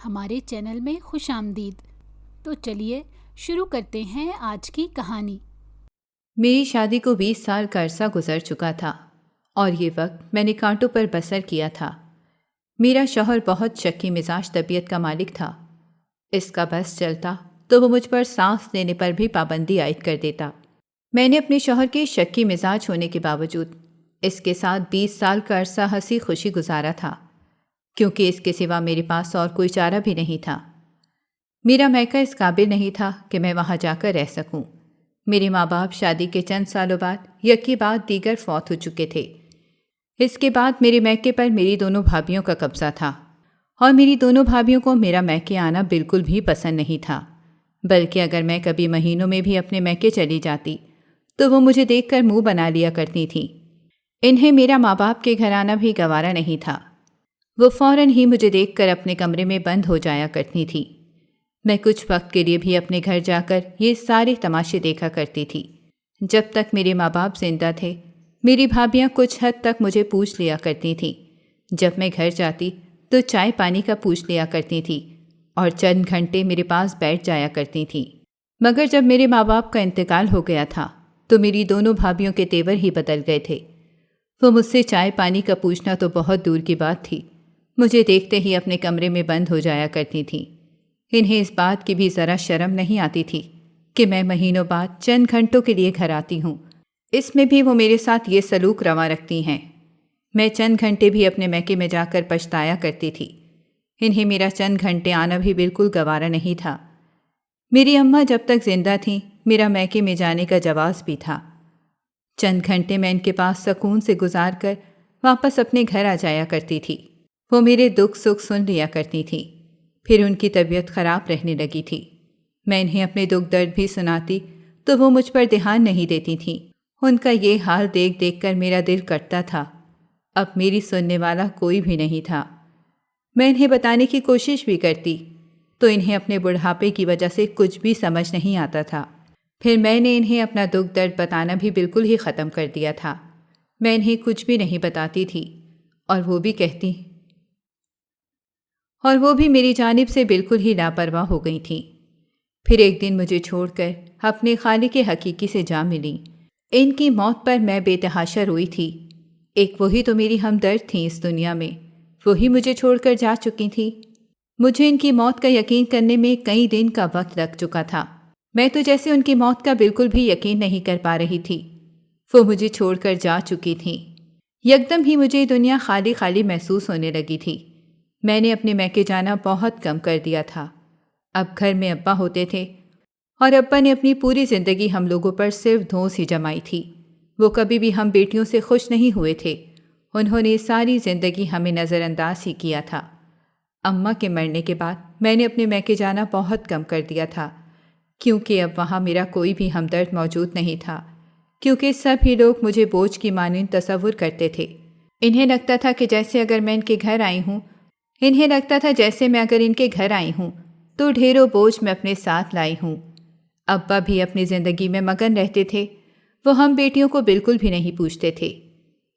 ہمارے چینل میں خوش آمدید۔ تو چلیے شروع کرتے ہیں آج کی کہانی۔ میری شادی کو 20 سال کا عرصہ گزر چکا تھا اور یہ وقت میں نے کانٹوں پر بسر کیا تھا۔ میرا شوہر بہت شکی مزاج طبیعت کا مالک تھا۔ اس کا بس چلتا تو وہ مجھ پر سانس لینے پر بھی پابندی عائد کر دیتا۔ میں نے اپنے شوہر کے شکی مزاج ہونے کے باوجود اس کے ساتھ 20 سال کا عرصہ ہنسی خوشی گزارا تھا، کیونکہ اس کے سوا میرے پاس اور کوئی چارہ بھی نہیں تھا۔ میرا میکہ اس قابل نہیں تھا کہ میں وہاں جا کر رہ سکوں۔ میرے ماں باپ شادی کے چند سالوں بعد یکی بعد دیگر فوت ہو چکے تھے۔ اس کے بعد میرے میکے پر میری دونوں بھابھیوں کا قبضہ تھا، اور میری دونوں بھابھیوں کو میرا میکے آنا بالکل بھی پسند نہیں تھا، بلکہ اگر میں کبھی مہینوں میں بھی اپنے میکے چلی جاتی تو وہ مجھے دیکھ کر منہ بنا لیا کرتی تھیں۔ انہیں میرا ماں باپ کے گھر آنا بھی گوارا نہیں تھا۔ وہ فوراً ہی مجھے دیکھ کر اپنے کمرے میں بند ہو جایا کرتی تھی۔ میں کچھ وقت کے لیے بھی اپنے گھر جا کر یہ سارے تماشے دیکھا کرتی تھی۔ جب تک میرے ماں باپ زندہ تھے میری بھابھیاں کچھ حد تک مجھے پوچھ لیا کرتی تھیں۔ جب میں گھر جاتی تو چائے پانی کا پوچھ لیا کرتی تھی اور چند گھنٹے میرے پاس بیٹھ جایا کرتی تھیں۔ مگر جب میرے ماں باپ کا انتقال ہو گیا تھا تو میری دونوں بھابھیوں کے تیور ہی بدل گئے تھے۔ وہ مجھ سے چائے پانی کا پوچھنا تو بہت دور کی بات تھی، مجھے دیکھتے ہی اپنے کمرے میں بند ہو جایا کرتی تھیں۔ انہیں اس بات کی بھی ذرا شرم نہیں آتی تھی کہ میں مہینوں بعد چند گھنٹوں کے لیے گھر آتی ہوں، اس میں بھی وہ میرے ساتھ یہ سلوک روا رکھتی ہیں۔ میں چند گھنٹے بھی اپنے میکے میں جا کر پچھتایا کرتی تھی۔ انہیں میرا چند گھنٹے آنا بھی بالکل گوارا نہیں تھا۔ میری اماں جب تک زندہ تھیں میرا میکے میں جانے کا جواز بھی تھا۔ چند گھنٹے میں ان کے پاس سکون سے گزار کر واپس اپنے گھر آ جایا کرتی تھی۔ وہ میرے دکھ سکھ سن لیا کرتی تھی، پھر ان کی طبیعت خراب رہنے لگی تھی۔ میں انہیں اپنے دکھ درد بھی سناتی تو وہ مجھ پر دھیان نہیں دیتی تھیں۔ ان کا یہ حال دیکھ دیکھ کر میرا دل کٹتا تھا۔ اب میری سننے والا کوئی بھی نہیں تھا۔ میں انہیں بتانے کی کوشش بھی کرتی تو انہیں اپنے بڑھاپے کی وجہ سے کچھ بھی سمجھ نہیں آتا تھا۔ پھر میں نے انہیں اپنا دکھ درد بتانا بھی بالکل ہی ختم کر دیا تھا۔ میں انہیں کچھ بھی نہیں بتاتی تھی اور وہ بھی میری جانب سے بالکل ہی لاپرواہ ہو گئی تھیں۔ پھر ایک دن مجھے چھوڑ کر اپنے خالق حقیقی سے جا ملیں۔ ان کی موت پر میں بے تحاشا روئی تھی۔ ایک وہی تو میری ہمدرد تھیں اس دنیا میں، وہی مجھے چھوڑ کر جا چکی تھی۔ مجھے ان کی موت کا یقین کرنے میں کئی دن کا وقت لگ چکا تھا۔ میں تو جیسے ان کی موت کا بالکل بھی یقین نہیں کر پا رہی تھی۔ وہ مجھے چھوڑ کر جا چکی تھیں۔ یکدم ہی مجھے دنیا خالی خالی محسوس ہونے لگی تھی۔ میں نے اپنے میکے جانا بہت کم کر دیا تھا۔ اب گھر میں ابا ہوتے تھے اور ابا نے اپنی پوری زندگی ہم لوگوں پر صرف دھونس ہی جمائی تھی۔ وہ کبھی بھی ہم بیٹیوں سے خوش نہیں ہوئے تھے۔ انہوں نے ساری زندگی ہمیں نظر انداز ہی کیا تھا۔ اماں کے مرنے کے بعد میں نے اپنے میکے جانا بہت کم کر دیا تھا، کیونکہ اب وہاں میرا کوئی بھی ہمدرد موجود نہیں تھا، کیونکہ سب ہی لوگ مجھے بوجھ کی مانند تصور کرتے تھے۔ انہیں لگتا تھا کہ جیسے اگر میں ان کے گھر آئی ہوں تو ڈھیروں بوجھ میں اپنے ساتھ لائی ہوں۔ ابا بھی اپنی زندگی میں مگن رہتے تھے۔ وہ ہم بیٹیوں کو بالکل بھی نہیں پوچھتے تھے۔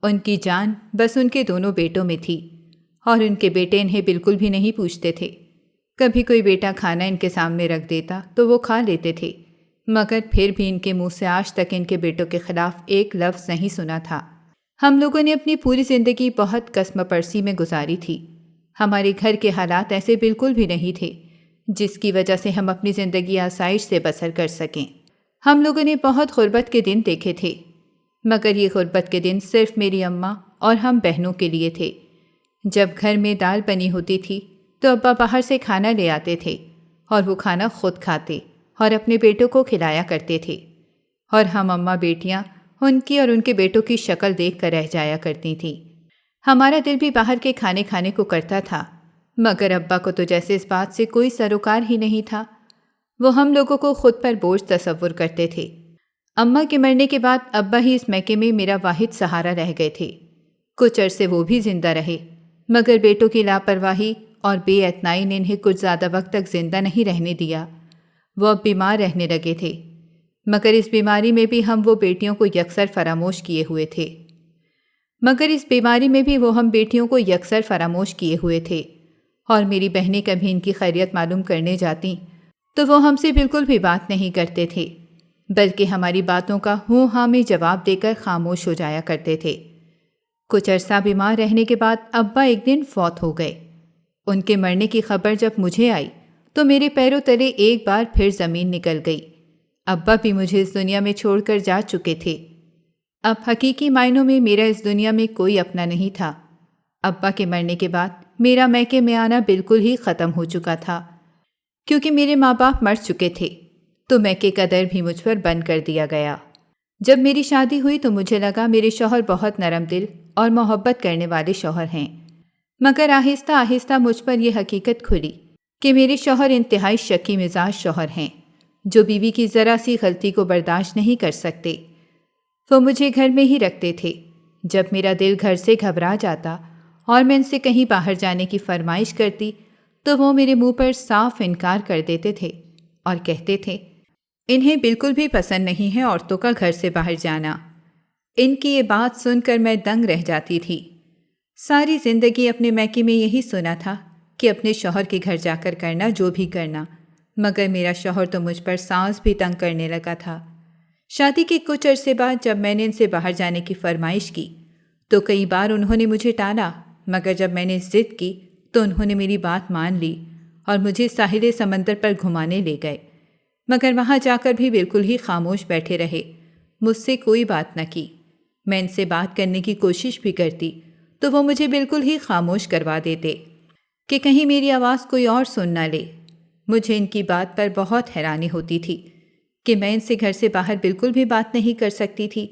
ان کی جان بس ان کے دونوں بیٹوں میں تھی، اور ان کے بیٹے انہیں بالکل بھی نہیں پوچھتے تھے۔ کبھی کوئی بیٹا کھانا ان کے سامنے رکھ دیتا تو وہ کھا لیتے تھے، مگر پھر بھی ان کے منہ سے آج تک ان کے بیٹوں کے خلاف ایک لفظ نہیں سنا تھا۔ ہم لوگوں نے اپنی پوری زندگی بہت قسم پرسی میں گزاری تھی۔ ہمارے گھر کے حالات ایسے بالکل بھی نہیں تھے جس کی وجہ سے ہم اپنی زندگی آسائش سے بسر کر سکیں۔ ہم لوگوں نے بہت غربت کے دن دیکھے تھے، مگر یہ غربت کے دن صرف میری اماں اور ہم بہنوں کے لیے تھے۔ جب گھر میں دال بنی ہوتی تھی تو ابا باہر سے کھانا لے آتے تھے اور وہ کھانا خود کھاتے اور اپنے بیٹوں کو کھلایا کرتے تھے، اور ہم اماں بیٹیاں ان کی اور ان کے بیٹوں کی شکل دیکھ کر رہ جایا کرتی تھیں۔ ہمارا دل بھی باہر کے کھانے کھانے کو کرتا تھا، مگر ابا کو تو جیسے اس بات سے کوئی سروکار ہی نہیں تھا۔ وہ ہم لوگوں کو خود پر بوجھ تصور کرتے تھے۔ اماں کے مرنے کے بعد ابا ہی اس میکے میں میرا واحد سہارا رہ گئے تھے۔ کچھ عرصے وہ بھی زندہ رہے، مگر بیٹوں کی لاپرواہی اور بے اعتنائی نے انہیں کچھ زیادہ وقت تک زندہ نہیں رہنے دیا۔ وہ اب بیمار رہنے لگے تھے، مگر اس بیماری میں بھی ہم وہ بیٹیوں کو یکسر فراموش کیے ہوئے تھے۔ اور میری بہنیں کبھی ان کی خیریت معلوم کرنے جاتیں تو وہ ہم سے بالکل بھی بات نہیں کرتے تھے، بلکہ ہماری باتوں کا ہوں ہاں میں جواب دے کر خاموش ہو جایا کرتے تھے۔ کچھ عرصہ بیمار رہنے کے بعد ابا ایک دن فوت ہو گئے۔ ان کے مرنے کی خبر جب مجھے آئی تو میرے پیروں تلے ایک بار پھر زمین نکل گئی۔ ابا بھی مجھے اس دنیا میں چھوڑ کر جا چکے تھے۔ اب حقیقی معنوں میں میرا اس دنیا میں کوئی اپنا نہیں تھا۔ ابا کے مرنے کے بعد میرا میکے میں آنا بالکل ہی ختم ہو چکا تھا، کیونکہ میرے ماں باپ مر چکے تھے تو میکے کا در بھی مجھ پر بند کر دیا گیا۔ جب میری شادی ہوئی تو مجھے لگا میرے شوہر بہت نرم دل اور محبت کرنے والے شوہر ہیں، مگر آہستہ آہستہ مجھ پر یہ حقیقت کھلی کہ میرے شوہر انتہائی شکی مزاج شوہر ہیں، جو بیوی کی ذرا سی غلطی کو برداشت نہیں کر سکتے۔ وہ مجھے گھر میں ہی رکھتے تھے۔ جب میرا دل گھر سے گھبرا جاتا اور میں ان سے کہیں باہر جانے کی فرمائش کرتی تو وہ میرے منہ پر صاف انکار کر دیتے تھے اور کہتے تھے انہیں بالکل بھی پسند نہیں ہے عورتوں کا گھر سے باہر جانا۔ ان کی یہ بات سن کر میں دنگ رہ جاتی تھی۔ ساری زندگی اپنے میکے میں یہی سنا تھا کہ اپنے شوہر کے گھر جا کر کرنا جو بھی کرنا، مگر میرا شوہر تو مجھ پر سانس بھی تنگ کرنے لگا تھا۔ شادی کے کچھ عرصے بعد جب میں نے ان سے باہر جانے کی فرمائش کی تو کئی بار انہوں نے مجھے ٹالا، مگر جب میں نے ضد کی تو انہوں نے میری بات مان لی اور مجھے ساحل سمندر پر گھمانے لے گئے، مگر وہاں جا کر بھی بالکل ہی خاموش بیٹھے رہے، مجھ سے کوئی بات نہ کی۔ میں ان سے بات کرنے کی کوشش بھی کرتی تو وہ مجھے بالکل ہی خاموش کروا دیتے کہ کہیں میری آواز کوئی اور سن نہ لے۔ مجھے ان کی بات پر بہت حیرانی ہوتی تھی کہ میں ان سے گھر سے باہر بالکل بھی بات نہیں کر سکتی تھی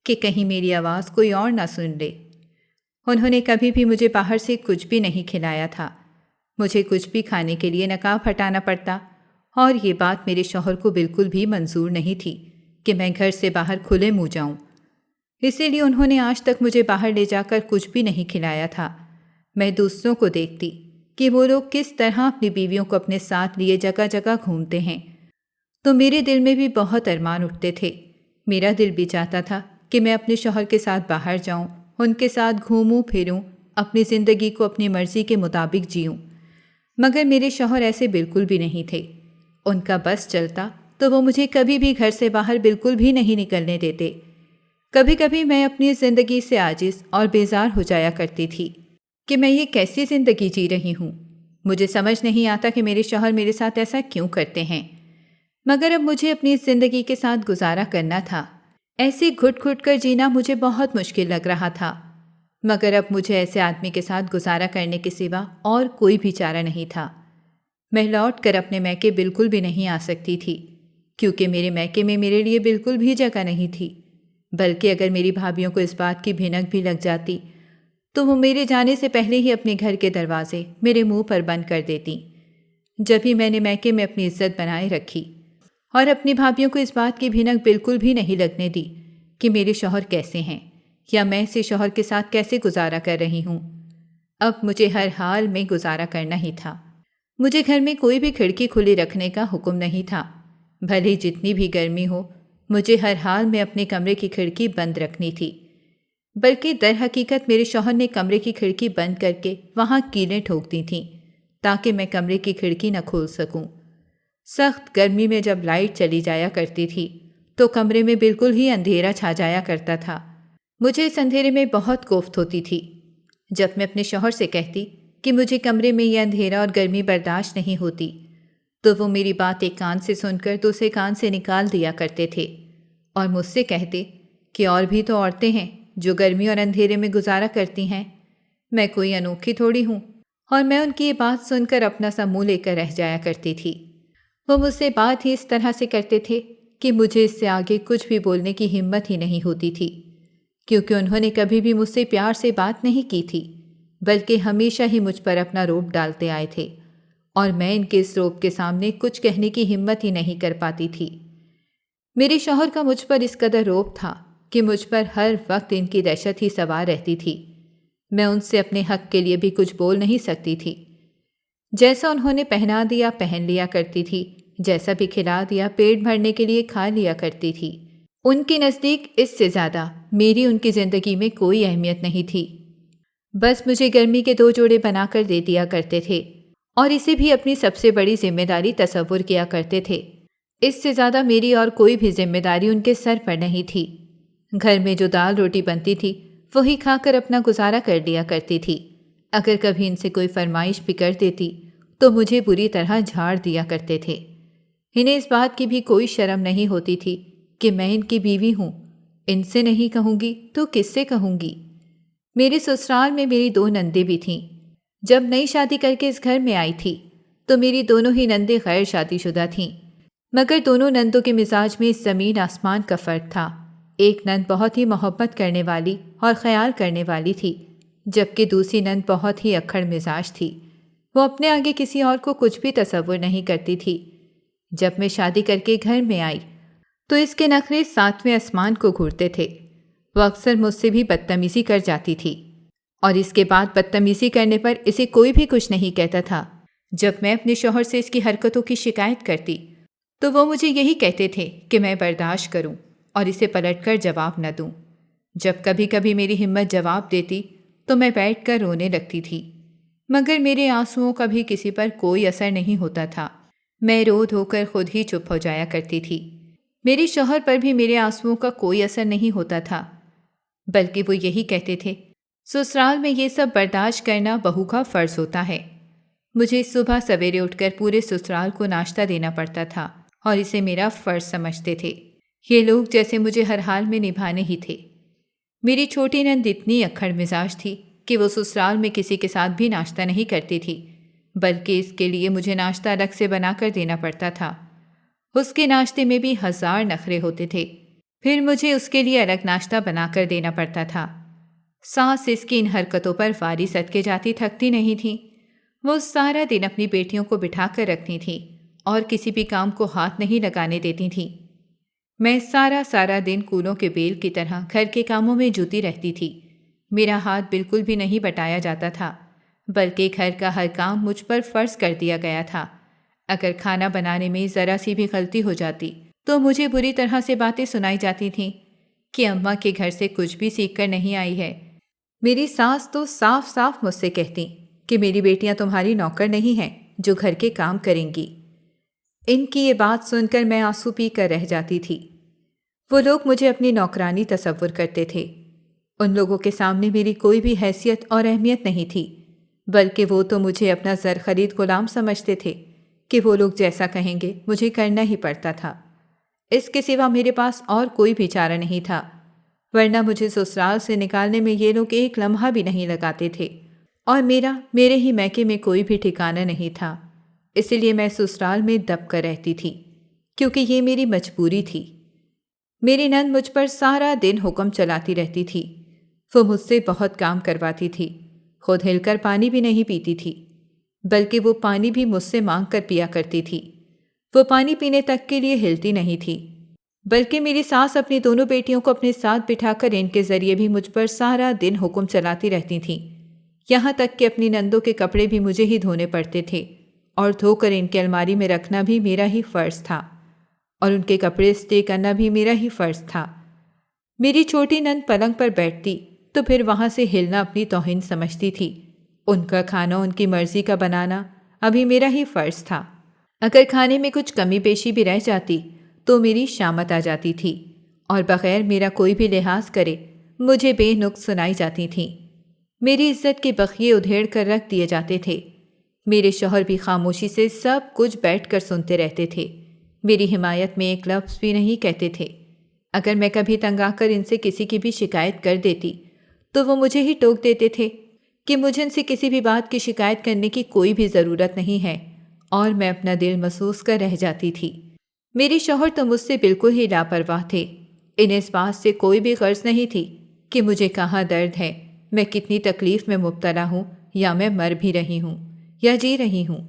کہ کہیں میری آواز کوئی اور نہ سن لے۔ انہوں نے کبھی بھی مجھے باہر سے کچھ بھی نہیں کھلایا تھا۔ مجھے کچھ بھی کھانے کے لیے نقاب ہٹانا پڑتا اور یہ بات میرے شوہر کو بالکل بھی منظور نہیں تھی کہ میں گھر سے باہر کھلے منہ جاؤں۔ اسی لیے انہوں نے آج تک مجھے باہر لے جا کر کچھ بھی نہیں کھلایا تھا۔ میں دوسروں کو دیکھتی کہ وہ لوگ کس طرح اپنی بیویوں کو اپنے ساتھ لیے جگہ جگہ گھومتے ہیں تو میرے دل میں بھی بہت ارمان اٹھتے تھے۔ میرا دل بھی چاہتا تھا کہ میں اپنے شوہر کے ساتھ باہر جاؤں، ان کے ساتھ گھوموں پھروں، اپنی زندگی کو اپنی مرضی کے مطابق جیوں، مگر میرے شوہر ایسے بالکل بھی نہیں تھے۔ ان کا بس چلتا تو وہ مجھے کبھی بھی گھر سے باہر بالکل بھی نہیں نکلنے دیتے۔ کبھی کبھی میں اپنی زندگی سے عاجز اور بیزار ہو جایا کرتی تھی کہ میں یہ کیسی زندگی جی رہی ہوں۔ مجھے سمجھ نہیں آتا کہ میرے شوہر میرے ساتھ ایسا کیوں کرتے ہیں، مگر اب مجھے اپنی زندگی کے ساتھ گزارا کرنا تھا۔ ایسے گھٹ گھٹ کر جینا مجھے بہت مشکل لگ رہا تھا، مگر اب مجھے ایسے آدمی کے ساتھ گزارا کرنے کے سوا اور کوئی بھی چارہ نہیں تھا۔ میں لوٹ کر اپنے میکے بالکل بھی نہیں آ سکتی تھی، کیونکہ میرے میکے میں میرے لیے بالکل بھی جگہ نہیں تھی، بلکہ اگر میری بھابھیوں کو اس بات کی بھنک بھی لگ جاتی تو وہ میرے جانے سے پہلے ہی اپنے گھر کے دروازے میرے منہ پر بند کر دیتی۔ جب ہی میں نے میکے میں اپنی عزت بنائے رکھی اور اپنی بھابھیوں کو اس بات کی بھنک بالکل بھی نہیں لگنے دی کہ میرے شوہر کیسے ہیں یا میں اسے شوہر کے ساتھ کیسے گزارا کر رہی ہوں، اب مجھے ہر حال میں گزارا کرنا ہی تھا۔ مجھے گھر میں کوئی بھی کھڑکی کھلی رکھنے کا حکم نہیں تھا، بھلے جتنی بھی گرمی ہو مجھے ہر حال میں اپنے کمرے کی کھڑکی بند رکھنی تھی، بلکہ در حقیقت میرے شوہر نے کمرے کی کھڑکی بند کر کے وہاں کیلیں ٹھوک دی تھیں تاکہ میں کمرے کی کھڑکی نہ کھول سکوں۔ سخت گرمی میں جب لائٹ چلی جایا کرتی تھی تو کمرے میں بالکل ہی اندھیرا چھا جایا کرتا تھا۔ مجھے اس اندھیرے میں بہت کوفت ہوتی تھی۔ جب میں اپنے شوہر سے کہتی کہ مجھے کمرے میں یہ اندھیرا اور گرمی برداشت نہیں ہوتی تو وہ میری بات ایک کان سے سن کر دوسرے کان سے نکال دیا کرتے تھے اور مجھ سے کہتے کہ اور بھی تو عورتیں ہیں جو گرمی اور اندھیرے میں گزارا کرتی ہیں، میں کوئی انوکھی تھوڑی ہوں، اور میں ان کی یہ بات سن کر اپنا سا منہ لے کر رہ جایا کرتی تھی۔ وہ مجھ سے بات ہی اس طرح سے کرتے تھے کہ مجھے اس سے آگے کچھ بھی بولنے کی ہمت ہی نہیں ہوتی تھی، کیونکہ انہوں نے کبھی بھی مجھ سے پیار سے بات نہیں کی تھی، بلکہ ہمیشہ ہی مجھ پر اپنا روب ڈالتے آئے تھے، اور میں ان کے اس روب کے سامنے کچھ کہنے کی ہمت ہی نہیں کر پاتی تھی۔ میرے شوہر کا مجھ پر اس قدر روب تھا کہ مجھ پر ہر وقت ان کی دہشت ہی سوار رہتی تھی۔ میں ان سے اپنے حق کے لیے بھی کچھ بول نہیں سکتی تھی۔ جیسا انہوں نے پہنا دیا پہن لیا کرتی تھی، جیسا بھی کھلا دیا پیٹ بھرنے کے لیے کھا لیا کرتی تھی۔ ان کے نزدیک اس سے زیادہ میری ان کی زندگی میں کوئی اہمیت نہیں تھی۔ بس مجھے گرمی کے 2 جوڑے بنا کر دے دیا کرتے تھے اور اسے بھی اپنی سب سے بڑی ذمہ داری تصور کیا کرتے تھے۔ اس سے زیادہ میری اور کوئی بھی ذمہ داری ان کے سر پر نہیں تھی۔ گھر میں جو دال روٹی بنتی تھی وہی کھا کر اپنا گزارا کر لیا کرتی تھی۔ اگر کبھی ان سے کوئی فرمائش بھی کر دیتی تو مجھے بری طرح جھاڑ دیا کرتے تھے۔ انہیں اس بات کی بھی کوئی شرم نہیں ہوتی تھی کہ میں ان کی بیوی ہوں۔ ان سے نہیں کہوں گی تو کس سے کہوں گی؟ میرے سسرال میں میری 2 نندیں بھی تھیں۔ جب نئی شادی کر کے اس گھر میں آئی تھی تو میری دونوں ہی نندیں غیر شادی شدہ تھیں، مگر دونوں نندوں کے مزاج میں زمین آسمان کا فرق تھا۔ ایک نند بہت ہی محبت کرنے والی اور خیال کرنے والی تھی، جبکہ دوسری نند بہت ہی اکھڑ مزاج تھی۔ وہ اپنے آگے کسی اور کو کچھ بھی تصور نہیں کرتی تھی۔ جب میں شادی کر کے گھر میں آئی تو اس کے نخرے 7ویں آسمان کو گھورتے تھے۔ وہ اکثر مجھ سے بھی بدتمیزی کر جاتی تھی اور اس کے بعد بدتمیزی کرنے پر اسے کوئی بھی کچھ نہیں کہتا تھا۔ جب میں اپنے شوہر سے اس کی حرکتوں کی شکایت کرتی تو وہ مجھے یہی کہتے تھے کہ میں برداشت کروں اور اسے پلٹ کر جواب نہ دوں۔ جب کبھی کبھی میری ہمت جواب دیتی تو میں بیٹھ کر رونے لگتی تھی، مگر میرے آنسوؤں کا بھی کسی پر کوئی اثر نہیں ہوتا تھا۔ میں رو دھو کر خود ہی چپ ہو جایا کرتی تھی۔ میرے شوہر پر بھی میرے آنسوؤں کا کوئی اثر نہیں ہوتا تھا، بلکہ وہ یہی کہتے تھے، سسرال میں یہ سب برداشت کرنا بہو کا فرض ہوتا ہے۔ مجھے صبح سویرے اٹھ کر پورے سسرال کو ناشتہ دینا پڑتا تھا اور اسے میرا فرض سمجھتے تھے۔ یہ لوگ جیسے مجھے ہر حال میں نبھانے ہی تھے۔ میری چھوٹی نند اتنی اکھڑ مزاج تھی کہ وہ سسرال میں کسی کے ساتھ بھی ناشتہ نہیں کرتی تھی، بلکہ اس کے لیے مجھے ناشتہ الگ سے بنا کر دینا پڑتا تھا۔ اس کے ناشتے میں بھی 1000 نخرے ہوتے تھے، پھر مجھے اس کے لیے الگ ناشتہ بنا کر دینا پڑتا تھا۔ ساس اس کی ان حرکتوں پر واری صدقے جاتی تھکتی نہیں تھیں۔ وہ سارا دن اپنی بیٹیوں کو بٹھا کر رکھتی تھیں اور کسی بھی کام کو ہاتھ نہیں لگانے دیتی تھیں۔ میں سارا دن کولوں کے بیل کی طرح گھر کے کاموں میں جوتی رہتی تھی۔ میرا ہاتھ بالکل بھی نہیں بٹایا جاتا تھا، بلکہ گھر کا ہر کام مجھ پر فرض کر دیا گیا تھا۔ اگر کھانا بنانے میں ذرا سی بھی غلطی ہو جاتی تو مجھے بری طرح سے باتیں سنائی جاتی تھیں کہ اماں کے گھر سے کچھ بھی سیکھ کر نہیں آئی ہے۔ میری ساس تو صاف صاف مجھ سے کہتی کہ میری بیٹیاں تمہاری نوکر نہیں ہیں جو گھر کے کام کریں گی۔ ان کی یہ بات سن کر میں آنسو پی کر رہ جاتی تھی۔ وہ لوگ مجھے اپنی نوکرانی تصور کرتے تھے۔ ان لوگوں کے سامنے میری کوئی بھی حیثیت اور اہمیت نہیں تھی، بلکہ وہ تو مجھے اپنا زر خرید غلام سمجھتے تھے کہ وہ لوگ جیسا کہیں گے مجھے کرنا ہی پڑتا تھا۔ اس کے سوا میرے پاس اور کوئی بھی چارہ نہیں تھا، ورنہ مجھے سسرال سے نکالنے میں یہ لوگ ایک لمحہ بھی نہیں لگاتے تھے، اور میرے ہی میکے میں کوئی بھی ٹھکانہ نہیں تھا۔ اسی لیے میں سسرال میں دب کر رہتی تھی، کیونکہ یہ میری مجبوری تھی۔ میری نند مجھ پر سارا دن حکم چلاتی رہتی تھی۔ وہ مجھ سے بہت کام کرواتی تھی، خود ہل کر پانی بھی نہیں پیتی تھی، بلکہ وہ پانی بھی مجھ سے مانگ کر پیا کرتی تھی۔ وہ پانی پینے تک کے لیے ہلتی نہیں تھی، بلکہ میری ساس اپنی دونوں بیٹیوں کو اپنے ساتھ بٹھا کر ان کے ذریعے بھی مجھ پر سارا دن حکم چلاتی رہتی تھیں، یہاں تک کہ اپنی نندوں کے کپڑے بھی مجھے ہی دھونے پڑتے تھے اور دھو کر ان کے الماری میں رکھنا بھی میرا ہی فرض تھا، اور ان کے کپڑے استری کرنا بھی میرا ہی فرض تھا۔ میری چھوٹی نند پلنگ پر بیٹھتی تو پھر وہاں سے ہلنا اپنی توہین سمجھتی تھی۔ ان کا کھانا ان کی مرضی کا بنانا ابھی میرا ہی فرض تھا۔ اگر کھانے میں کچھ کمی بیشی بھی رہ جاتی تو میری شامت آ جاتی تھی، اور بغیر میرا کوئی بھی لحاظ کرے مجھے بے نقص سنائی جاتی تھیں۔ میری عزت کے بخیے ادھیڑ کر رکھ دیے جاتے تھے۔ میرے شوہر بھی خاموشی سے سب کچھ بیٹھ کر سنتے رہتے تھے، میری حمایت میں ایک لفظ بھی نہیں کہتے تھے۔ اگر میں کبھی تنگ آ کر ان سے کسی کی بھی شکایت کر دیتی تو وہ مجھے ہی ٹوک دیتے تھے کہ مجھے ان سے کسی بھی بات کی شکایت کرنے کی کوئی بھی ضرورت نہیں ہے، اور میں اپنا دل محسوس کر رہ جاتی تھی۔ میری شوہر تو مجھ سے بالکل ہی لاپرواہ تھے۔ انہیں اس بات سے کوئی بھی غرض نہیں تھی کہ مجھے کہاں درد ہے، میں کتنی تکلیف میں مبتلا ہوں، یا میں مر بھی رہی ہوں یا جی رہی ہوں۔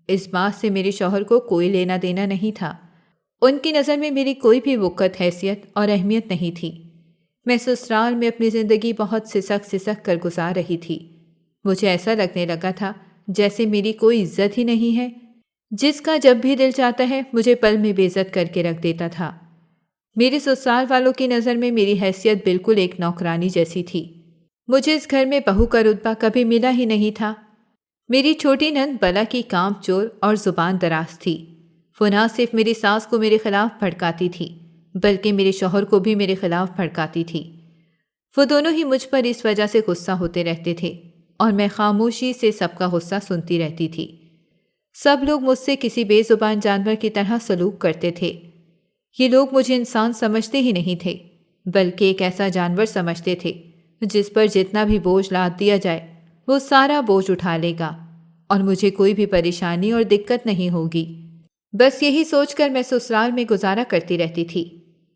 اس بات سے میرے شوہر کو کوئی لینا دینا نہیں تھا۔ ان کی نظر میں میری کوئی بھی وقت، حیثیت اور اہمیت نہیں تھی۔ میں سسرال میں اپنی زندگی بہت سسک کر گزار رہی تھی۔ مجھے ایسا لگنے لگا تھا جیسے میری کوئی عزت ہی نہیں ہے، جس کا جب بھی دل چاہتا ہے مجھے پل میں بے عزت کر کے رکھ دیتا تھا۔ میرے سسرال والوں کی نظر میں میری حیثیت بالکل ایک نوکرانی جیسی تھی۔ مجھے اس گھر میں بہو کا رتبہ کبھی ملا ہی نہیں تھا۔ میری چھوٹی نند بلا کی کام چور اور زبان دراز تھی۔ وہ نہ صرف میری ساس کو میرے خلاف بھڑکاتی تھی بلکہ میرے شوہر کو بھی میرے خلاف بھڑکاتی تھی۔ وہ دونوں ہی مجھ پر اس وجہ سے غصہ ہوتے رہتے تھے اور میں خاموشی سے سب کا غصہ سنتی رہتی تھی۔ سب لوگ مجھ سے کسی بے زبان جانور کی طرح سلوک کرتے تھے۔ یہ لوگ مجھے انسان سمجھتے ہی نہیں تھے بلکہ ایک ایسا جانور سمجھتے تھے جس پر جتنا بھی بوجھ لاد دیا جائے وہ سارا بوجھ اٹھا لے گا اور مجھے کوئی بھی پریشانی اور دقت نہیں ہوگی۔ بس یہی سوچ کر میں سسرال میں گزارا کرتی رہتی تھی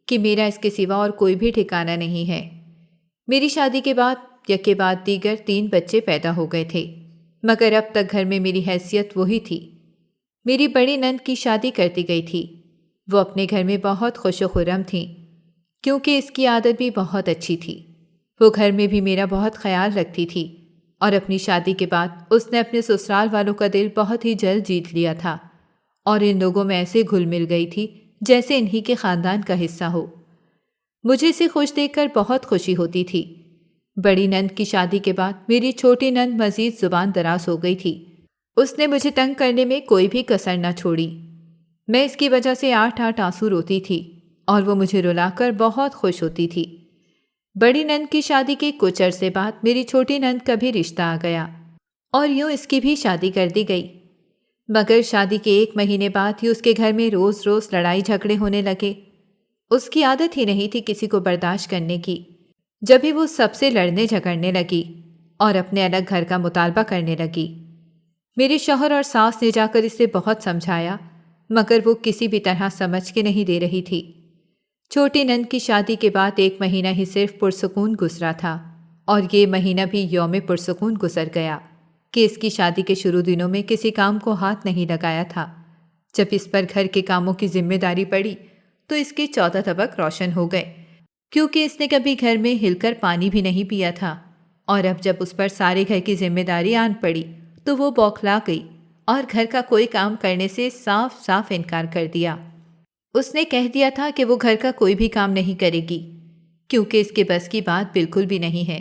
کہ میرا اس کے سوا اور کوئی بھی ٹھکانہ نہیں ہے۔ میری شادی کے بعد یکے بعد دیگر 3 بچے پیدا ہو گئے تھے، مگر اب تک گھر میں میری حیثیت وہی تھی۔ میری بڑی نند کی شادی کر دی گئی تھی۔ وہ اپنے گھر میں بہت خوش و خرم تھیں کیونکہ اس کی عادت بھی بہت اچھی تھی۔ وہ گھر میں بھی میرا بہت خیال رکھتی تھی اور اپنی شادی کے بعد اس نے اپنے سسرال والوں کا دل بہت ہی جلد جیت لیا تھا اور ان لوگوں میں ایسے گھل مل گئی تھی جیسے انہی کے خاندان کا حصہ ہو۔ مجھے اسے خوش دیکھ کر بہت خوشی ہوتی تھی۔ بڑی نند کی شادی کے بعد میری چھوٹی نند مزید زبان دراز ہو گئی تھی۔ اس نے مجھے تنگ کرنے میں کوئی بھی کسر نہ چھوڑی۔ میں اس کی وجہ سے 8 آنسو روتی تھی اور وہ مجھے رلا کر بہت خوش ہوتی تھی۔ بڑی نند کی شادی کے کچھ عرصے بعد میری چھوٹی نند کا بھی رشتہ آ گیا اور یوں اس کی بھی شادی کر دی گئی۔ مگر شادی کے 1 مہینے بعد ہی اس کے گھر میں روز روز لڑائی جھگڑے ہونے لگے۔ اس کی عادت ہی نہیں تھی کسی کو برداشت کرنے کی۔ جب ہی وہ سب سے لڑنے جھگڑنے لگی اور اپنے الگ گھر کا مطالبہ کرنے لگی۔ میرے شوہر اور ساس نے جا کر اسے بہت سمجھایا مگر وہ کسی بھی طرح سمجھ کے نہیں دے رہی تھی۔ چھوٹی نند کی شادی کے بعد 1 مہینہ ہی صرف پرسکون گزرا تھا اور یہ مہینہ بھی یوم پرسکون گزر گیا کہ اس کی شادی کے شروع دنوں میں کسی کام کو ہاتھ نہیں لگایا تھا۔ جب اس پر گھر کے کاموں کی ذمہ داری پڑی تو اس کے 14 طبق روشن ہو گئے کیونکہ اس نے کبھی گھر میں ہل کر پانی بھی نہیں پیا تھا، اور اب جب اس پر سارے گھر کی ذمہ داری آن پڑی تو وہ بوکھلا گئی اور گھر کا کوئی کام کرنے سے صاف صاف انکار کر دیا۔ اس نے کہہ دیا تھا کہ وہ گھر کا کوئی بھی کام نہیں کرے گی کیونکہ اس کے بس کی بات بالکل بھی نہیں ہے۔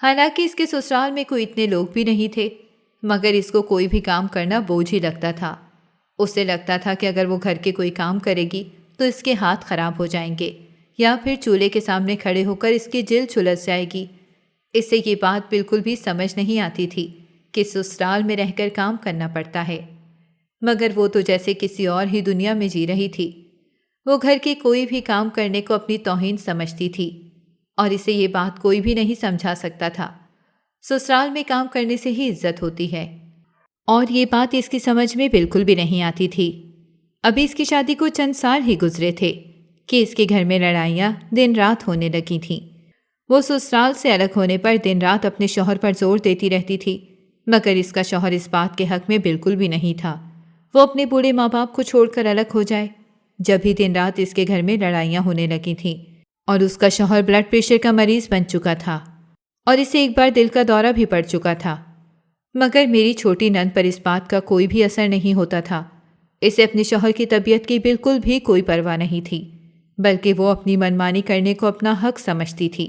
حالانکہ اس کے سسرال میں کوئی اتنے لوگ بھی نہیں تھے مگر اس کو کوئی بھی کام کرنا بوجھ ہی لگتا تھا۔ اسے لگتا تھا کہ اگر وہ گھر کے کوئی کام کرے گی تو اس کے ہاتھ خراب ہو جائیں گے یا پھر چولہے کے سامنے کھڑے ہو کر اس کی جلد جھلس جائے گی۔ اسے یہ بات بالکل بھی سمجھ نہیں آتی تھی کہ سسرال میں رہ کر کام کرنا پڑتا ہے، مگر وہ تو جیسے کسی اور ہی دنیا میں جی رہی تھی۔ وہ گھر کے کوئی بھی کام کرنے کو اپنی توہین سمجھتی تھی اور اسے یہ بات کوئی بھی نہیں سمجھا سکتا تھا۔ سسرال میں کام کرنے سے ہی عزت ہوتی ہے اور یہ بات اس کی سمجھ میں بالکل بھی نہیں آتی تھی۔ ابھی اس کی شادی کو چند سال ہی گزرے تھے کہ اس کے گھر میں لڑائیاں دن رات ہونے لگی تھیں۔ وہ سسرال سے الگ ہونے پر دن رات اپنے شوہر پر زور دیتی رہتی تھی مگر اس کا شوہر اس بات کے حق میں بالکل بھی نہیں تھا۔ وہ اپنے بوڑھے ماں باپ کو چھوڑ کر الگ ہو جائے۔ جب ہی دن رات اس کے گھر میں لڑائیاں ہونے لگی تھیں اور اس کا شوہر بلڈ پریشر کا مریض بن چکا تھا اور اسے ایک بار دل کا دورہ بھی پڑ چکا تھا، مگر میری چھوٹی نند پر اس بات کا کوئی بھی اثر نہیں ہوتا تھا۔ اسے اپنے شوہر کی طبیعت کی بالکل بھی کوئی پرواہ نہیں تھی بلکہ وہ اپنی منمانی کرنے کو اپنا حق سمجھتی تھی۔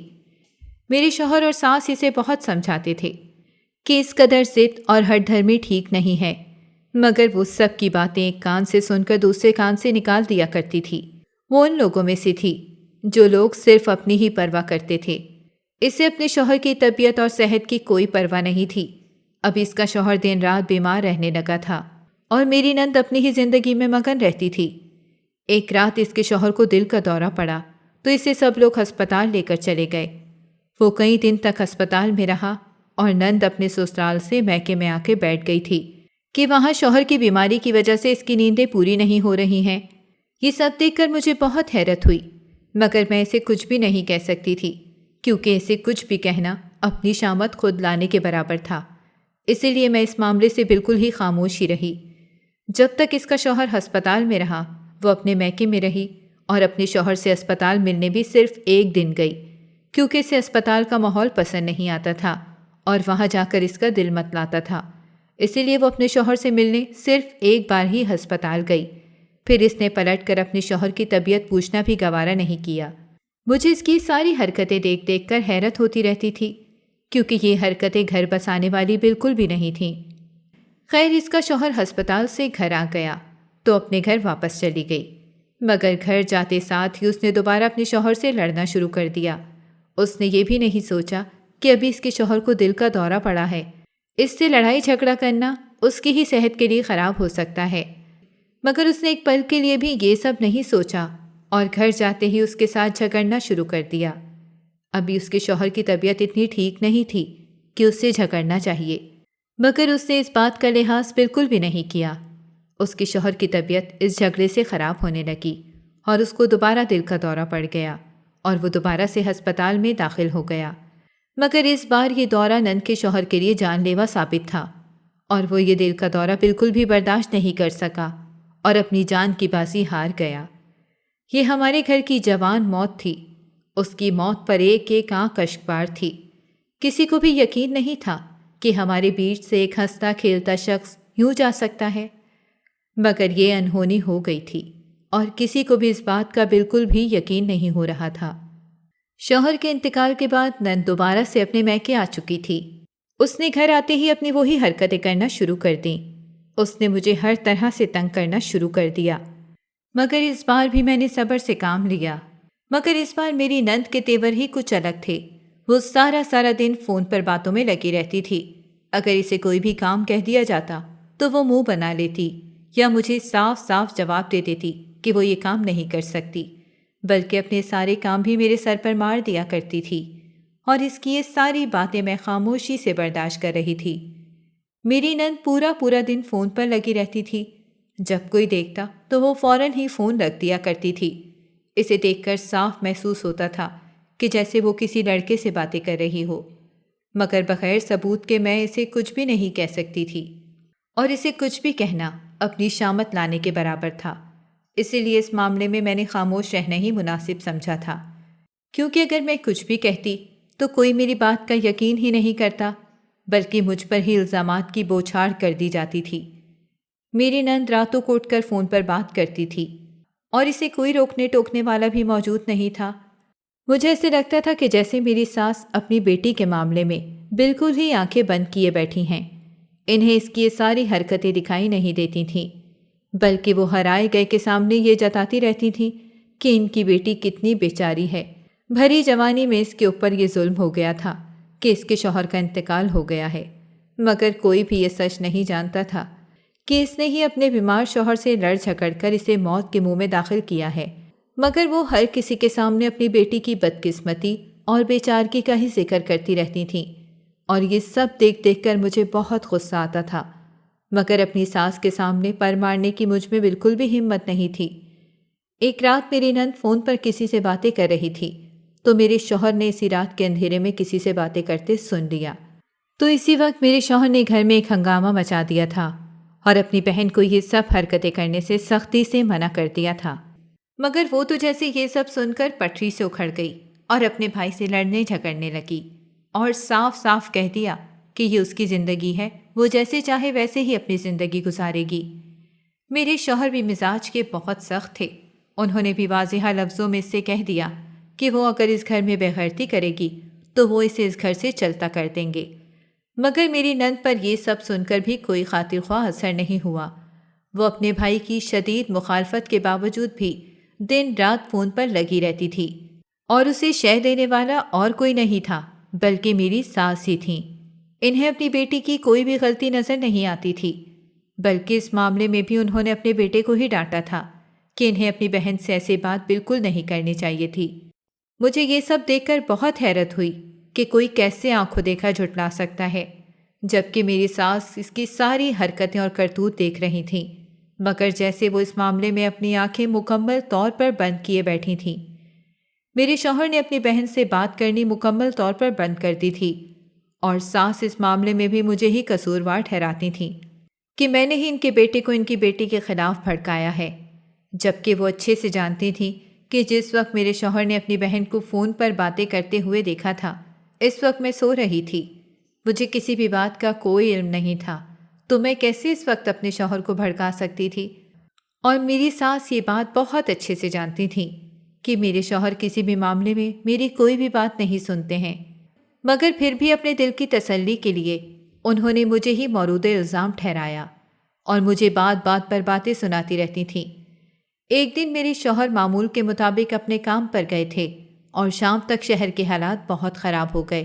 میرے شوہر اور ساس اسے بہت سمجھاتے تھے کہ اس قدر ضد اور ہٹ دھرمی ٹھیک نہیں ہے، مگر وہ سب کی باتیں ایک کان سے سن کر دوسرے کان سے نکال دیا کرتی تھی۔ وہ ان لوگوں میں سے تھی جو لوگ صرف اپنی ہی پرواہ کرتے تھے۔ اسے اپنے شوہر کی طبیعت اور صحت کی کوئی پرواہ نہیں تھی۔ اب اس کا شوہر دن رات بیمار رہنے لگا تھا اور میری نند اپنی ہی زندگی میں مگن رہتی تھی۔ ایک رات اس کے شوہر کو دل کا دورہ پڑا تو اسے سب لوگ ہسپتال لے کر چلے گئے۔ وہ کئی دن تک ہسپتال میں رہا اور نند اپنے سسرال سے میکے میں آ کے بیٹھ گئی تھی کہ وہاں شوہر کی بیماری کی وجہ سے اس کی نیندیں پوری نہیں ہو رہی ہیں۔ یہ سب دیکھ کر مجھے بہت حیرت ہوئی مگر میں اسے کچھ بھی نہیں کہہ سکتی تھی کیونکہ اسے کچھ بھی کہنا اپنی شامت خود لانے کے برابر تھا۔ اسی لیے میں اس معاملے سے بالکل ہی خاموش ہی رہی۔ جب تک اس کا شوہر ہسپتال میں رہا وہ اپنے میکے میں رہی اور اپنے شوہر سے اسپتال ملنے بھی صرف 1 دن گئی کیونکہ اسے اسپتال کا ماحول پسند نہیں آتا تھا اور وہاں جا کر اس کا دل مت لاتا تھا۔ اسی لیے وہ اپنے شوہر سے ملنے صرف 1 بار ہی ہسپتال گئی، پھر اس نے پلٹ کر اپنے شوہر کی طبیعت پوچھنا بھی گوارا نہیں کیا۔ مجھے اس کی ساری حرکتیں دیکھ دیکھ کر حیرت ہوتی رہتی تھی کیونکہ یہ حرکتیں گھر بسانے والی بالکل بھی نہیں تھیں۔ خیر اس کا شوہر ہسپتال سے گھر آ گیا تو اپنے گھر واپس چلی گئی، مگر گھر جاتے ساتھ ہی اس نے دوبارہ اپنے شوہر سے لڑنا شروع کر دیا۔ اس نے یہ بھی نہیں سوچا کہ ابھی اس کے شوہر کو دل کا دورہ پڑا ہے، اس سے لڑائی جھگڑا کرنا اس کی ہی صحت کے لیے خراب ہو سکتا ہے۔ مگر اس نے ایک پل کے لیے بھی یہ سب نہیں سوچا اور گھر جاتے ہی اس کے ساتھ جھگڑنا شروع کر دیا۔ ابھی اس کے شوہر کی طبیعت اتنی ٹھیک نہیں تھی کہ اس سے جھگڑنا چاہیے، مگر اس نے اس بات کا لحاظ بالکل بھی نہیں کیا۔ اس کے شوہر کی طبیعت اس جھگڑے سے خراب ہونے لگی اور اس کو دوبارہ دل کا دورہ پڑ گیا اور وہ دوبارہ سے ہسپتال میں داخل ہو گیا۔ مگر اس بار یہ دورہ نند کے شوہر کے لیے جان لیوا ثابت تھا اور وہ یہ دل کا دورہ بالکل بھی برداشت نہیں کر سکا اور اپنی جان کی بازی ہار گیا۔ یہ ہمارے گھر کی جوان موت تھی۔ اس کی موت پر ایک ایک آنکھ اشکبار تھی۔ کسی کو بھی یقین نہیں تھا کہ ہمارے بیچ سے ایک ہنستا کھیلتا شخص یوں جا سکتا ہے، مگر یہ انہونی ہو گئی تھی اور کسی کو بھی اس بات کا بالکل بھی یقین نہیں ہو رہا تھا۔ شوہر کے انتقال کے بعد نند دوبارہ سے اپنے میکے آ چکی تھی۔ اس نے گھر آتے ہی اپنی وہی حرکتیں کرنا شروع کر دیں۔ اس نے مجھے ہر طرح سے تنگ کرنا شروع کر دیا، مگر اس بار بھی میں نے صبر سے کام لیا۔ مگر اس بار میری نند کے تیور ہی کچھ الگ تھے۔ وہ سارا دن فون پر باتوں میں لگی رہتی تھی۔ اگر اسے کوئی بھی کام کہہ دیا جاتا تو وہ منہ بنا لیتی یا مجھے صاف صاف جواب دے دیتی کہ وہ یہ کام نہیں کر سکتی، بلکہ اپنے سارے کام بھی میرے سر پر مار دیا کرتی تھی، اور اس کی یہ ساری باتیں میں خاموشی سے برداشت کر رہی تھی۔ میری نند پورا دن فون پر لگی رہتی تھی۔ جب کوئی دیکھتا تو وہ فوراً ہی فون رکھ دیا کرتی تھی۔ اسے دیکھ کر صاف محسوس ہوتا تھا کہ جیسے وہ کسی لڑکے سے باتیں کر رہی ہو، مگر بغیر ثبوت کے میں اسے کچھ بھی نہیں کہہ سکتی تھی، اور اسے کچھ بھی کہنا اپنی شامت لانے کے برابر تھا۔ اسی لیے اس معاملے میں نے خاموش رہنا ہی مناسب سمجھا تھا، کیونکہ اگر میں کچھ بھی کہتی تو کوئی میری بات کا یقین ہی نہیں کرتا، بلکہ مجھ پر ہی الزامات کی بوچھاڑ کر دی جاتی تھی۔ میری نند راتوں کو اٹھ کر فون پر بات کرتی تھی اور اسے کوئی روکنے ٹوکنے والا بھی موجود نہیں تھا۔ مجھے ایسے لگتا تھا کہ جیسے میری ساس اپنی بیٹی کے معاملے میں بالکل ہی آنکھیں بند کیے بیٹھی ہیں۔ انہیں اس کی یہ ساری حرکتیں دکھائی نہیں دیتی تھیں، بلکہ وہ ہر آئے گئے کے سامنے یہ جتاتی رہتی تھیں کہ ان کی بیٹی کتنی بیچاری ہے۔ بھری جوانی میں اس کے اوپر یہ ظلم ہو گیا تھا کہ اس کے شوہر کا انتقال ہو گیا ہے، مگر کوئی بھی یہ سچ نہیں جانتا تھا کہ اس نے ہی اپنے بیمار شوہر سے لڑ جھگڑ کر اسے موت کے منہ میں داخل کیا ہے۔ مگر وہ ہر کسی کے سامنے اپنی بیٹی کی بدقسمتی اور بیچارگی کا ہی ذکر کرتی رہتی تھیں، اور یہ سب دیکھ کر مجھے بہت غصہ آتا تھا، مگر اپنی ساس کے سامنے پر مارنے کی مجھ میں بالکل بھی ہمت نہیں تھی۔ ایک رات میری نند فون پر کسی سے باتیں کر رہی تھی تو میرے شوہر نے اسی رات کے اندھیرے میں کسی سے باتیں کرتے سن لیا۔ تو اسی وقت میرے شوہر نے گھر میں ایک ہنگامہ مچا دیا تھا اور اپنی بہن کو یہ سب حرکتیں کرنے سے سختی سے منع کر دیا تھا، مگر وہ تو جیسے یہ سب سن کر پٹری سے اکھڑ گئی اور اپنے بھائی سے لڑنے جھگڑنے لگی اور صاف صاف کہہ دیا کہ یہ اس کی زندگی ہے، وہ جیسے چاہے ویسے ہی اپنی زندگی گزارے گی۔ میرے شوہر بھی مزاج کے بہت سخت تھے۔ انہوں نے بھی واضح لفظوں میں اس سے کہہ دیا کہ وہ اگر اس گھر میں بے غیرتی کرے گی تو وہ اسے اس گھر سے چلتا کر دیں گے، مگر میری نند پر یہ سب سن کر بھی کوئی خاطر خواہ اثر نہیں ہوا۔ وہ اپنے بھائی کی شدید مخالفت کے باوجود بھی دن رات فون پر لگی رہتی تھی، اور اسے شہ دینے والا اور کوئی نہیں تھا بلکہ میری ساس ہی تھیں۔ انہیں اپنی بیٹی کی کوئی بھی غلطی نظر نہیں آتی تھی، بلکہ اس معاملے میں بھی انہوں نے اپنے بیٹے کو ہی ڈانٹا تھا کہ انہیں اپنی بہن سے ایسی بات بالکل نہیں کرنی چاہیے تھی۔ مجھے یہ سب دیکھ کر بہت حیرت ہوئی کہ کوئی کیسے آنکھوں دیکھا جھٹلا سکتا ہے، جبکہ میری ساس اس کی ساری حرکتیں اور کرتوت دیکھ رہی تھیں، مگر جیسے وہ اس معاملے میں اپنی آنکھیں مکمل طور پر بند کیے بیٹھی تھیں۔ میرے شوہر نے اپنی بہن سے بات کرنی مکمل طور پر بند کر دی تھی، اور ساس اس معاملے میں بھی مجھے ہی قصوروار ٹھہراتی تھیں کہ میں نے ہی ان کے بیٹے کو ان کی بیٹی کے خلاف بھڑکایا ہے، جبکہ وہ اچھے سے جانتی تھیں کہ جس وقت میرے شوہر نے اپنی بہن کو فون پر باتیں کرتے ہوئے دیکھا تھا اس وقت میں سو رہی تھی۔ مجھے کسی بھی بات کا کوئی علم نہیں تھا، تو میں کیسے اس وقت اپنے شوہر کو بھڑکا سکتی تھی؟ اور میری ساس یہ بات بہت اچھے سے جانتی تھیں کہ میرے شوہر کسی بھی معاملے میں میری کوئی بھی بات نہیں سنتے ہیں۔ مگر پھر بھی اپنے دل کی تسلی کے لیے انہوں نے مجھے ہی مورود الزام ٹھہرایا اور مجھے بات بات پر باتیں سناتی رہتی تھیں۔ ایک دن میرے شوہر معمول کے مطابق اپنے کام پر گئے تھے اور شام تک شہر کے حالات بہت خراب ہو گئے۔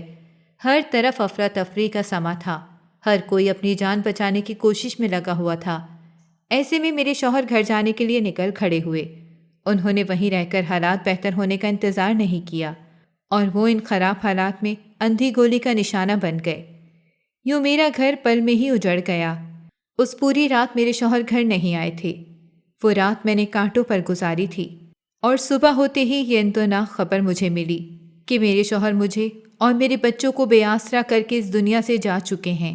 ہر طرف افراتفری کا سما تھا، ہر کوئی اپنی جان بچانے کی کوشش میں لگا ہوا تھا۔ ایسے میں میرے شوہر گھر جانے کے لیے نکل کھڑے ہوئے۔ انہوں نے وہیں رہ کر حالات بہتر ہونے کا انتظار نہیں کیا اور وہ ان خراب حالات میں اندھی گولی کا نشانہ بن گئے۔ یوں میرا گھر پل میں ہی اجڑ گیا۔ اس پوری رات میرے شوہر گھر نہیں آئے تھے۔ وہ رات میں نے کانٹوں پر گزاری تھی اور صبح ہوتے ہی یہ اندوناک خبر مجھے ملی کہ میرے شوہر مجھے اور میرے بچوں کو بے آسرا کر کے اس دنیا سے جا چکے ہیں۔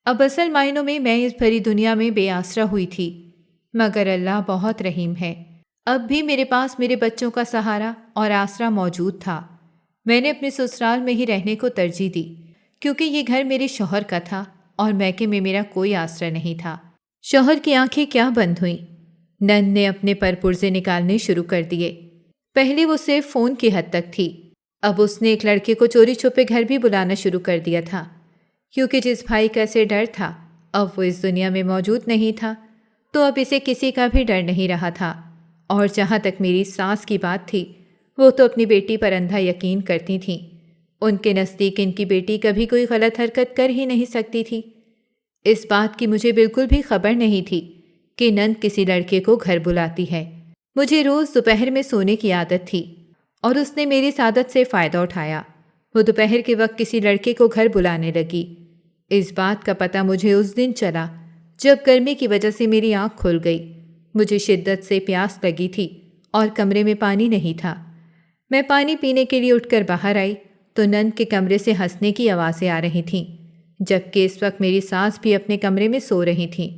اب اصل معنوں میں اس بھری دنیا میں بے آسرا ہوئی تھی، مگر اللہ بہت رحیم ہے۔ اب بھی میرے پاس میرے بچوں کا سہارا اور آسرا موجود تھا۔ میں نے اپنے سسرال میں ہی رہنے کو ترجیح دی کیونکہ یہ گھر میرے شوہر کا تھا اور میکے میں میرا کوئی آسرا نہیں تھا۔ شوہر کی آنکھیں کیا بند ہوئیں۔ نند نے اپنے پرپرزے نکالنے شروع کر دیے۔ پہلے وہ صرف فون کی حد تک تھی، اب اس نے ایک لڑکے کو چوری چھپے گھر بھی بلانا شروع کر دیا تھا، کیونکہ جس بھائی کا اسے ڈر تھا اب وہ اس دنیا میں موجود نہیں تھا، تو اب اسے کسی کا بھی ڈر نہیں رہا تھا۔ اور جہاں تک میری ساس کی بات تھی، وہ تو اپنی بیٹی پر اندھا یقین کرتی تھیں۔ ان کے نزدیک ان کی بیٹی کبھی کوئی غلط حرکت کر ہی نہیں سکتی تھی۔ اس بات کی مجھے بالکل بھی خبر نہیں تھی کہ نند کسی لڑکے کو گھر بلاتی ہے۔ مجھے روز دوپہر میں سونے کی عادت تھی اور اس نے میری عادت سے فائدہ اٹھایا۔ وہ دوپہر کے وقت کسی لڑکے کو گھر بلانے لگی۔ اس بات کا پتہ مجھے اس دن چلا جب گرمی کی وجہ سے میری آنکھ کھل گئی۔ مجھے شدت سے پیاس لگی تھی اور کمرے میں پانی نہیں تھا۔ میں پانی پینے کے لیے اٹھ کر باہر آئی تو نند کے کمرے سے ہنسنے کی آوازیں آ رہی تھیں، جبکہ اس وقت میری ساس بھی اپنے کمرے میں سو رہی تھیں۔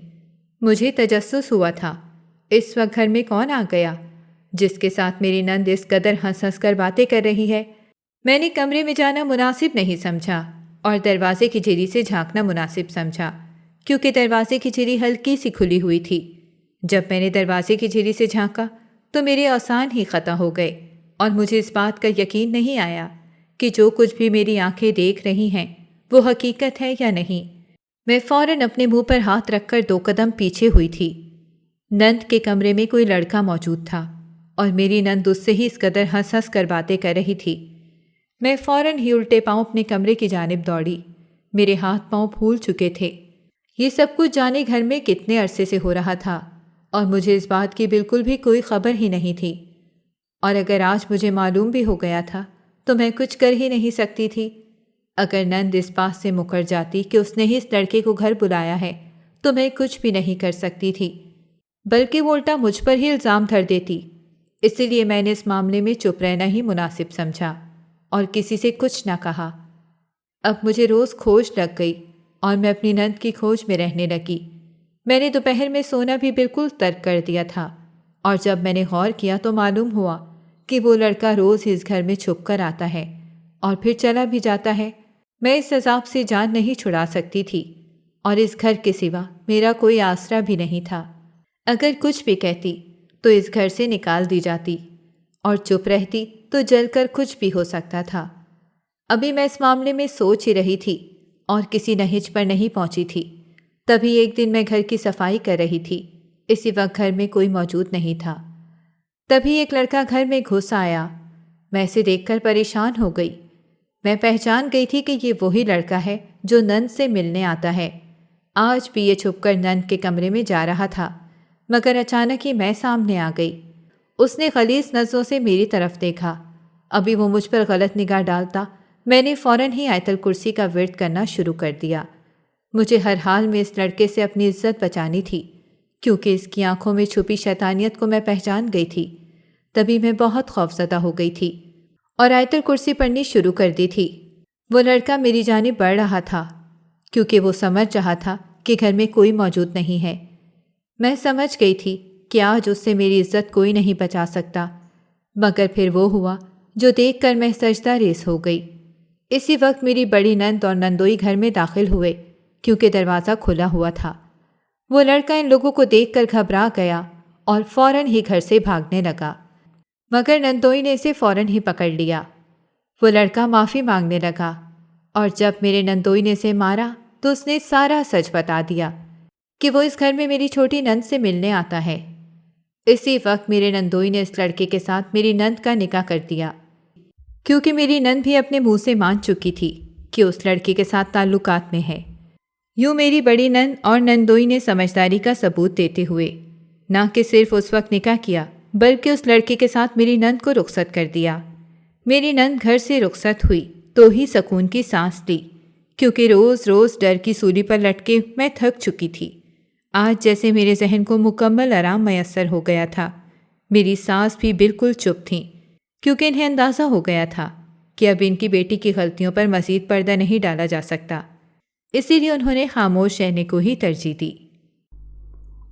مجھے تجسس ہوا تھا اس وقت گھر میں کون آ گیا جس کے ساتھ میری نند اس قدر ہنس ہنس کر باتیں کر رہی ہے۔ میں نے کمرے میں جانا مناسب نہیں سمجھا اور دروازے کی جھری سے جھانکنا مناسب سمجھا، کیونکہ دروازے کی جھری ہلکی سی کھلی ہوئی تھی۔ جب میں نے دروازے کی جھری سے جھانکا تو میرے اوسان ہی ختم ہو گئے اور مجھے اس بات کا یقین نہیں آیا کہ جو کچھ بھی میری آنکھیں دیکھ رہی ہیں وہ حقیقت ہے یا نہیں۔ میں فوراً اپنے منہ پر ہاتھ رکھ کر 2 قدم پیچھے ہوئی تھی۔ نند کے کمرے میں کوئی لڑکا موجود تھا اور میری نند اس سے ہی اس قدر ہنس ہنس کر باتیں کر رہی تھی۔ میں فوراً ہی الٹے پاؤں اپنے کمرے کی جانب دوڑی۔ میرے ہاتھ پاؤں پھول چکے تھے۔ یہ سب کچھ جانے گھر میں کتنے عرصے سے ہو رہا تھا اور مجھے اس بات کی بالکل بھی کوئی خبر ہی نہیں تھی، اور اگر آج مجھے معلوم بھی ہو گیا تھا تو میں کچھ کر ہی نہیں سکتی تھی۔ اگر نند اس بات سے مکر جاتی کہ اس نے ہی اس لڑکے کو گھر بلایا ہے تو میں کچھ بھی نہیں کر سکتی تھی، بلکہ وہ الٹا مجھ پر ہی الزام دھر دیتی۔ اسی لیے میں نے اس معاملے میں چپ رہنا ہی مناسب سمجھا اور کسی سے کچھ نہ کہا۔ اب مجھے روز کھوج لگ گئی اور میں اپنی نند کی کھوج میں رہنے لگی۔ میں نے دوپہر میں سونا بھی بالکل ترک کر دیا تھا، اور جب میں نے غور کیا تو معلوم ہوا کہ وہ لڑکا روز اس گھر میں چھپ کر آتا ہے اور پھر چلا بھی جاتا ہے۔ میں اس عذاب سے جان نہیں چھڑا سکتی تھی اور اس گھر کے سوا میرا کوئی آسرا بھی نہیں تھا۔ اگر کچھ بھی کہتی تو اس گھر سے نکال دی جاتی، اور چپ رہتی تو جل کر کچھ بھی ہو سکتا تھا۔ ابھی میں اس معاملے میں سوچ ہی رہی تھی اور کسی نہج پر نہیں پہنچی تھی، تبھی ایک دن میں گھر کی صفائی کر رہی تھی۔ اسی وقت گھر میں کوئی موجود نہیں تھا۔ تبھی ایک لڑکا گھر میں گھس آیا۔ میں اسے دیکھ کر پریشان ہو گئی۔ میں پہچان گئی تھی کہ یہ وہی لڑکا ہے جو نند سے ملنے آتا ہے۔ آج بھی یہ چھپ کر نند کے کمرے میں جا رہا تھا، مگر اچانک ہی میں سامنے آ گئی۔ اس نے خلیص نظروں سے میری طرف دیکھا۔ ابھی وہ مجھ پر غلط نگاہ ڈالتا، میں نے فوراً ہی آیت الکرسی کا ورد کرنا شروع کر دیا۔ مجھے ہر حال میں اس لڑکے سے اپنی عزت بچانی تھی، کیونکہ اس کی آنکھوں میں چھپی شیطانیت کو میں پہچان گئی تھی۔ تبھی میں بہت خوفزدہ ہو گئی تھی اور آیت الکرسی پڑھنی شروع کر دی تھی۔ وہ لڑکا میری جانب بڑھ رہا تھا، کیونکہ وہ سمجھ رہا تھا کہ گھر میں کوئی موجود نہیں ہے۔ میں سمجھ گئی تھی کہ آج اس سے میری عزت کوئی نہیں بچا سکتا، مگر پھر وہ ہوا جو دیکھ کر میں سجدہ ریز ہو گئی۔ اسی وقت میری بڑی نند اور نندوئی گھر میں داخل ہوئے، کیونکہ دروازہ کھلا ہوا تھا۔ وہ لڑکا ان لوگوں کو دیکھ کر گھبرا گیا اور فوراً ہی گھر سے بھاگنے لگا، مگر نندوئی نے اسے فوراً ہی پکڑ لیا۔ وہ لڑکا معافی مانگنے لگا اور جب میرے نندوئی نے اسے مارا تو اس نے سارا سچ بتا دیا کہ وہ اس گھر میں میری چھوٹی نند سے ملنے آتا ہے۔ اسی وقت میرے نندوئی نے اس لڑکے کے ساتھ میری نند کا نکاح کر دیا، کیونکہ میری نند بھی اپنے منہ سے مان چکی تھی کہ اس لڑکے کے ساتھ تعلقات میں ہے۔ یوں میری بڑی نند اور نندوئی نے سمجھداری کا ثبوت دیتے ہوئے نہ کہ صرف اس وقت نکاح کیا بلکہ اس لڑکے کے ساتھ میری نند کو رخصت کر دیا۔ میری نند گھر سے رخصت ہوئی تو ہی سکون کی سانس لی، کیونکہ روز روز ڈر کی سولی پر لٹکے میں تھک چکی تھی۔ آج جیسے میرے ذہن کو مکمل آرام میسر ہو گیا تھا۔ میری ساس بھی بالکل چپ تھیں، کیونکہ انہیں اندازہ ہو گیا تھا کہ اب ان کی بیٹی کی غلطیوں پر مزید پردہ نہیں ڈالا جا سکتا، اسی لیے انہوں نے خاموش رہنے کو ہی ترجیح دی۔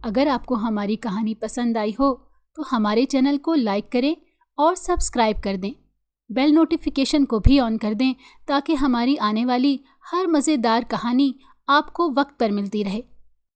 اگر آپ کو ہماری کہانی پسند آئی ہو تو ہمارے چینل کو لائک کریں اور سبسکرائب کر دیں۔ بیل نوٹیفیکیشن کو بھی آن کر دیں تاکہ ہماری آنے والی ہر مزیدار کہانی آپ کو وقت پر ملتی رہے۔